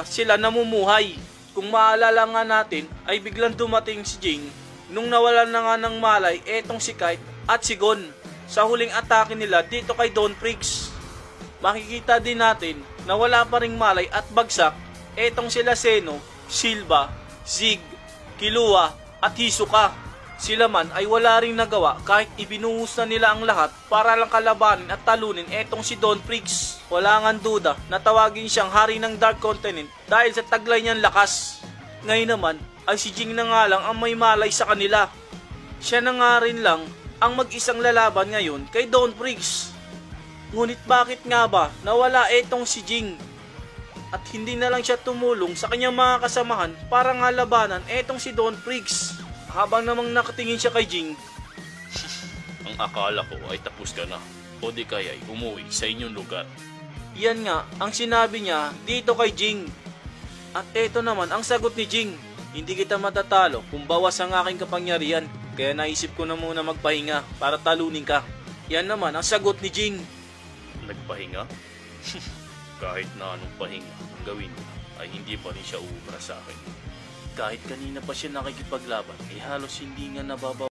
sila namumuhay. Kung maalala nga natin ay biglang dumating si Jing nung nawalan na nga ng malay etong si Kite at si Gon sa huling atake nila dito kay Dawn Freaks. Makikita din natin na wala pa ring malay at bagsak etong sila Zeno, Silva, Zig, Killua at Hisoka. Sila man ay wala ring nagawa kahit ibinuhos na nila ang lahat para lang kalabanin at talunin etong si Dawn Freaks. Wala ngang duda na tawagin siyang hari ng Dark Continent dahil sa taglay niyang lakas. Ngayon naman ay si Jing na nga lang ang may malay sa kanila. Siya na nga rin lang ang mag-isang lalaban ngayon kay Dawn Freaks. Ngunit bakit nga ba nawala etong si Jing? At hindi na lang siya tumulong sa kanyang mga kasamahan para nga labanan etong si Dawn Freaks. Habang namang nakatingin siya kay Jing. Ang akala ko ay tapos ka na o di kaya ay umuwi sa inyong lugar. Yan nga ang sinabi niya dito kay Jing. At eto naman ang sagot ni Jing. Hindi kita matatalo kung bawas ang aking kapangyarihan. Kaya naisip ko na muna magpahinga para talunin ka. Yan naman ang sagot ni Jing. Nagpahinga? Kahit na anong pahinga ang gawin mo ay hindi pa rin siya uubra sa akin. Kahit kanina pa siya nakikipaglaban, halos hindi nga nababaw